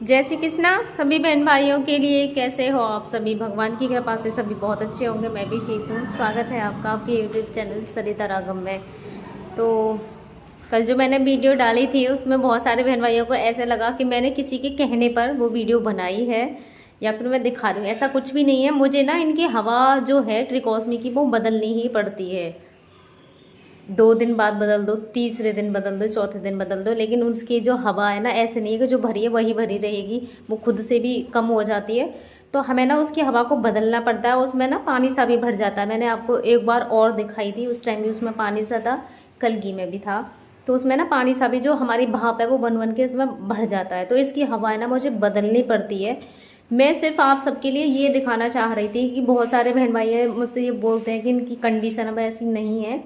जय श्री कृष्णा सभी बहन भाइयों के लिए। कैसे हो आप सभी? भगवान की कृपा से सभी बहुत अच्छे होंगे। मैं भी ठीक हूँ। स्वागत है आपका आपके यूट्यूब चैनल सरिता रागम में। तो कल जो मैंने वीडियो डाली थी उसमें बहुत सारे बहन भाइयों को ऐसे लगा कि मैंने किसी के कहने पर वो वीडियो बनाई है या फिर मैं दिखा रही हूँ। ऐसा कुछ भी नहीं है। मुझे ना इनकी हवा जो है ट्रिकोस्मी की वो बदलनी ही पड़ती है। 2 दिन बाद बदल दो, तीसरे दिन बदल दो, चौथे दिन बदल दो, लेकिन उसकी जो हवा है ना ऐसे नहीं है कि जो भरी है वही भरी रहेगी। वो खुद से भी कम हो जाती है। तो हमें ना उसकी हवा को बदलना पड़ता है। उसमें ना पानी सा भी भर जाता है। मैंने आपको एक बार और दिखाई थी, उस टाइम भी उसमें पानी सा था, कलगी में भी था। तो उसमें ना पानी सा भी जो हमारी भाप है वो बन बन के इसमें भर जाता है। तो इसकी हवा है ना मुझे बदलनी पड़ती है। मैं सिर्फ आप सबके लिए ये दिखाना चाह रही थी कि बहुत सारे बहन भाई मुझसे ये बोलते हैं कि इनकी कंडीशन अब ऐसी नहीं है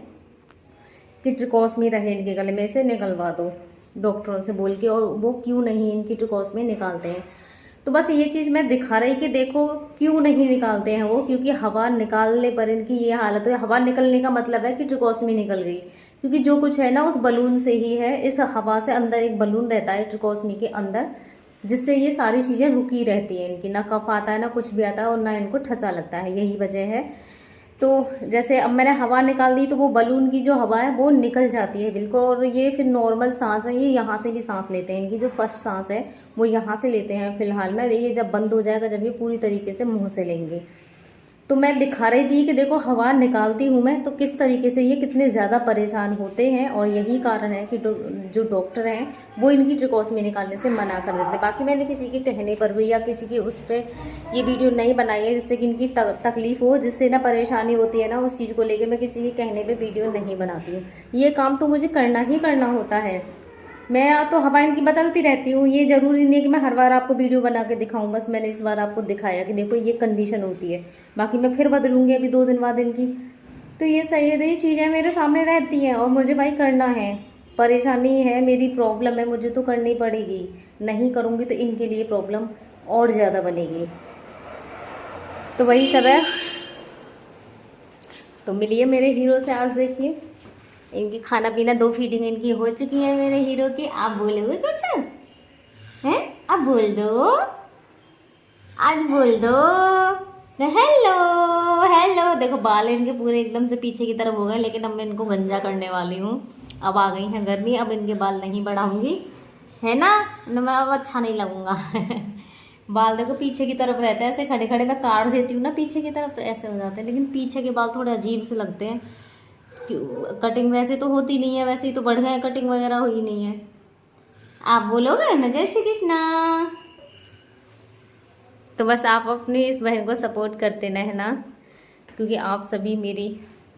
कि ट्रिकोस्मी रहे इनके गले में, से निकलवा दो डॉक्टरों से बोल के। और वो क्यों नहीं इनकी ट्रिकोस्मी निकालते हैं। तो बस ये चीज़ मैं दिखा रही कि देखो क्यों नहीं निकालते हैं वो, क्योंकि हवा निकालने पर इनकी ये हालत है। हवा निकलने का मतलब है कि ट्रिकोस्मी निकल गई, क्योंकि जो कुछ है ना उस बलून से ही है। इस हवा से अंदर एक बलून रहता है ट्रिकोस्मी के अंदर, जिससे ये सारी चीज़ें रुकी रहती हैं इनकी। ना कफ आता है ना कुछ भी आता है और ना इनको ठसा लगता है। यही वजह है। तो जैसे अब मैंने हवा निकाल दी तो वो बलून की जो हवा है वो निकल जाती है बिल्कुल। और ये फिर नॉर्मल सांस है, ये यहाँ से भी सांस लेते हैं। इनकी जो फर्स्ट सांस है वो यहाँ से लेते हैं फिलहाल में। ये जब बंद हो जाएगा, जब ये पूरी तरीके से मुंह से लेंगे। तो मैं दिखा रही थी कि देखो हवा निकालती हूँ मैं तो किस तरीके से ये कितने ज़्यादा परेशान होते हैं। और यही कारण है कि जो डॉक्टर हैं वो इनकी ट्रिकोस्मी निकालने से मना कर देते हैं। बाकी मैंने किसी के कहने पर भी या किसी के उस पर ये वीडियो नहीं बनाई है जिससे कि इनकी तकलीफ़ हो, जिससे ना परेशानी होती है ना उस चीज़ को लेकर मैं किसी के कहने पर वीडियो नहीं बनाती हूँ। ये काम तो मुझे करना ही करना होता है। मैं तो हवा इनकी बदलती रहती हूँ। ये ज़रूरी नहीं है कि मैं हर बार आपको वीडियो बना के दिखाऊं। बस मैंने इस बार आपको दिखाया कि देखो ये कंडीशन होती है। बाकी मैं फिर बदलूंगी अभी 2 दिन बाद इनकी। तो ये सही है। ये चीज़ें मेरे सामने रहती हैं और मुझे भाई करना है। परेशानी है, मेरी प्रॉब्लम है, मुझे तो करनी पड़ेगी। नहीं करूँगी तो इनके लिए प्रॉब्लम और ज़्यादा बनेगी। तो वही सब है। तो मिलिए मेरे हीरो से। आज देखिए इनकी खाना पीना 2 फीडिंग इनकी हो चुकी है मेरे हीरो की। आप बोलोगे कुछ हैं? आप बोल दो, आज बोल दो। Hello hello. देखो बाल इनके पूरे एकदम से पीछे की तरफ हो गए, लेकिन अब मैं इनको गंजा करने वाली हूँ। अब आ गई है गर्मी, अब इनके बाल नहीं बढ़ाऊंगी, है ना? मैं अब अच्छा नहीं लगूंगा। बाल देखो पीछे की तरफ रहते हैं, ऐसे खड़े खड़े मैं काट देती हूँ ना पीछे की तरफ तो ऐसे हो जाते हैं। लेकिन पीछे के बाल थोड़े अजीब से लगते हैं। कटिंग वैसे तो होती नहीं है, वैसे ही तो बढ़ गए, कटिंग वगैरह हुई नहीं है। आप बोलोगे ना जय श्री कृष्णा। तो बस आप अपनी इस बहन को सपोर्ट करते रहना, क्योंकि आप सभी मेरी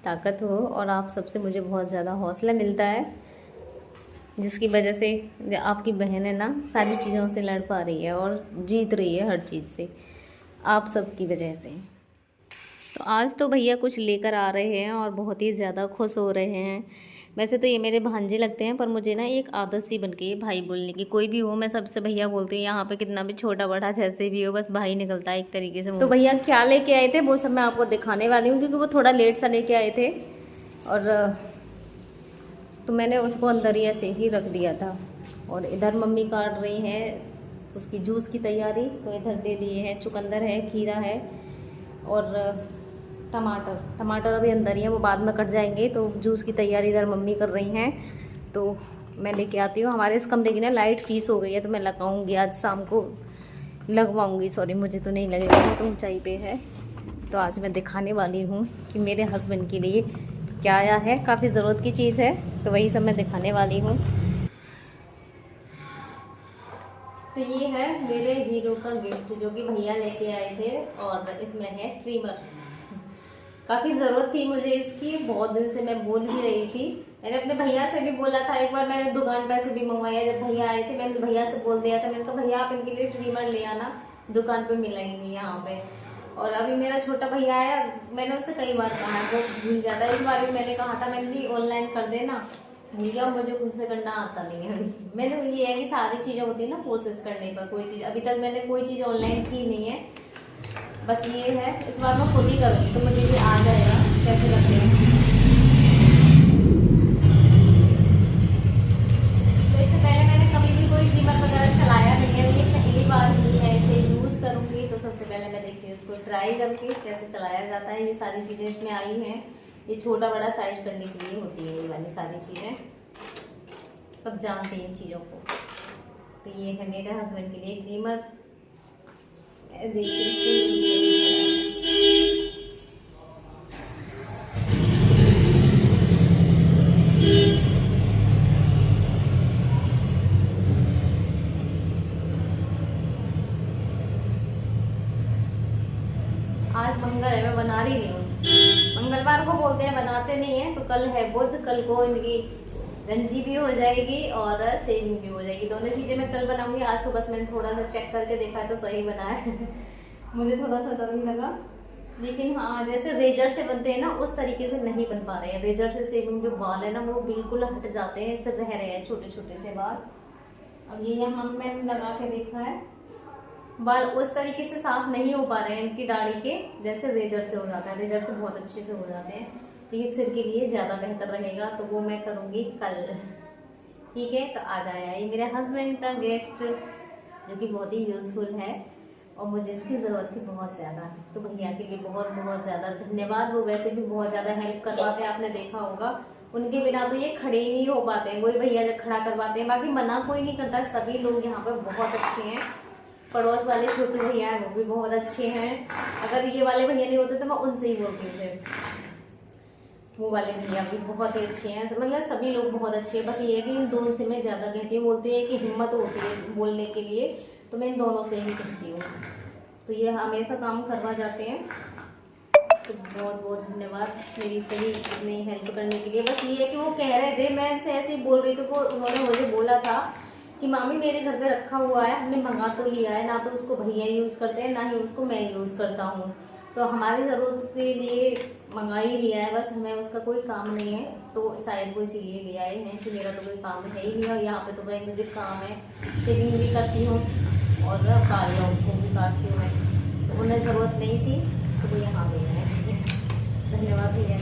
ताकत हो और आप सबसे मुझे बहुत ज़्यादा हौसला मिलता है, जिसकी वजह से आपकी बहन है ना सारी चीज़ों से लड़ पा रही है और जीत रही है हर चीज़ से, आप सबकी वजह से। तो आज तो भैया कुछ लेकर आ रहे हैं और बहुत ही ज़्यादा खुश हो रहे हैं। वैसे तो ये मेरे भांजे लगते हैं, पर मुझे ना एक आदत सी बन गई है भाई बोलने की। कोई भी हो मैं सबसे भैया बोलती हूँ। यहाँ पे कितना भी छोटा बड़ा जैसे भी हो, बस भाई निकलता है एक तरीके से। तो भैया क्या लेके आए थे वो सब मैं आपको दिखाने वाली हूँ, क्योंकि वो थोड़ा लेट सा लेके आए थे और तो मैंने उसको अंदर ही ऐसे ही रख दिया था। और इधर मम्मी काट रही हैं उसकी जूस की तैयारी। तो इधर दे दिए हैं चुकंदर है, खीरा है और टमाटर अभी अंदर ही है, वो बाद में कट जाएंगे। तो जूस की तैयारी इधर मम्मी कर रही हैं। तो मैं लेके आती हूँ। हमारे इस कमरे की ना लाइट फीस हो गई है, तो मैं लगाऊंगी आज शाम को, लगवाऊंगी। सॉरी मुझे तो नहीं लगेगा, वो तो ऊंचाई पे है। तो आज मैं दिखाने वाली हूँ कि मेरे हस्बैंड के लिए क्या आया है। काफ़ी ज़रूरत की चीज़ है, तो वही सब मैं दिखाने वाली हूँ। तो ये है मेरे हीरो का गिफ्ट जो कि भैया लेके आए थे, और इसमें है ट्रिमर। काफ़ी ज़रूरत थी मुझे इसकी, बहुत दिन से मैं बोल भी रही थी। मैंने अपने भैया से भी बोला था, एक बार मैंने दुकान पे से भी मंगवाया। जब भैया आए थे मैंने भैया से बोल दिया था, मैंने कहा भैया आप इनके लिए ट्रिमर ले आना, दुकान पे मिला ही नहीं यहाँ पे। और अभी मेरा छोटा भैया आया, मैंने उससे कई बार कहा है, वो भूल जाता है। इस बार भी मैंने कहा था, मैंने भी ऑनलाइन कर देना, भूल गया, मुझे खुद से करना आता नहीं है। मैंने ये है कि सारी चीज़ें होती है ना कोशिश करने पर, कोई चीज़ अभी तक मैंने कोई चीज़ ऑनलाइन की नहीं है। बस ये है इस बार मैं खुद ही करूँगी, तो मुझे भी आ जाएगा कैसे लगते हैं। तो इससे पहले मैंने कभी भी कोई ट्रिमर वगैरह चलाया नहीं है, ये पहली बार सबसे पहले मैं देखती हूँ इसको ट्राई करके कैसे चलाया जाता है। ये सारी चीज़ें इसमें आई हैं, ये छोटा बड़ा साइज करने के लिए होती है ये वाली सारी चीज़ें, सब जानते हैं इन चीज़ों को। तो ये है मेरे हस्बैंड के लिए क्रीमर। देखिए आज मंगल है, मैं बना रही नहीं हूँ। मंगलवार को बोलते हैं, बनाते नहीं है। तो कल है बुध, कल को इनकी गंजी भी हो जाएगी और सेविंग भी हो जाएगी। दोनों चीज़ें मैं कल बनाऊंगी। आज तो बस मैंने थोड़ा सा चेक करके देखा है तो सही बना है। मुझे थोड़ा सा डर भी लगा, लेकिन हाँ जैसे रेजर से बनते हैं ना उस तरीके से नहीं बन पा रहे हैं। रेजर से सेविंग जो बाल है ना वो बिल्कुल हट जाते हैं, इससे रह रहे हैं छोटे छोटे से बाल। अब ये यहाँ मैंने लगा के देखा है, बाल उस तरीके से साफ नहीं हो पा रहे हैं इनकी दाढ़ी के, जैसे रेजर से हो जाता है। रेजर से बहुत अच्छे से हो जाते हैं। तो ये सिर के लिए ज़्यादा बेहतर रहेगा, तो वो मैं करूँगी कल। ठीक है, तो आ जाए। ये मेरे हस्बैंड का गिफ्ट जो कि बहुत ही यूज़फुल है और मुझे इसकी ज़रूरत थी बहुत ज़्यादा। तो भैया के लिए बहुत बहुत ज़्यादा धन्यवाद। वो वैसे भी बहुत ज़्यादा हेल्प करवाते हैं, आपने देखा होगा। उनके बिना तो ये खड़े ही नहीं हो पाते हैं, वही भैया जब खड़ा करवाते हैं। बाकी मना कोई नहीं करता, सभी लोग यहाँ पर बहुत अच्छे हैं। पड़ोस वाले छोटे भैया हैं वो भी बहुत अच्छे हैं। अगर ये वाले भैया नहीं होते तो मैं उनसे ही बोलती हूँ फिर। वो वाले भैया भी बहुत ही अच्छे हैं, मतलब सभी लोग बहुत अच्छे हैं। बस ये है कि इन दोनों से मैं ज़्यादा कहती हूँ। बोलते हैं कि हिम्मत होती है बोलने के लिए, तो मैं इन दोनों से ही कहती हूँ। तो ये हमेशा काम करवा जाते हैं। तो बहुत बहुत धन्यवाद मेरी सही इतनी हेल्प करने के लिए। बस ये है कि वो कह रहे थे, मैं इनसे ऐसे ही बोल रही थी, वो उन्होंने मुझे बोला था कि मामी मेरे घर पे रखा हुआ है, हमने मंगा तो लिया है ना, तो उसको भैया यूज़ करते हैं ना ही उसको मैं यूज़ करता हूँ। तो हमारी ज़रूरत के लिए मंगा ही लिया है, बस हमें उसका कोई काम नहीं है। तो शायद वो इसीलिए ले आए हैं कि मेरा तो कोई काम है ही नहीं। और यहाँ पे तो भाई मुझे काम है, सेविंग भी करती हूँ और बालों को भी काटती हूँ मैं। तो उन्हें ज़रूरत नहीं थी तो वो यहाँ ले आए। धन्यवाद भैया।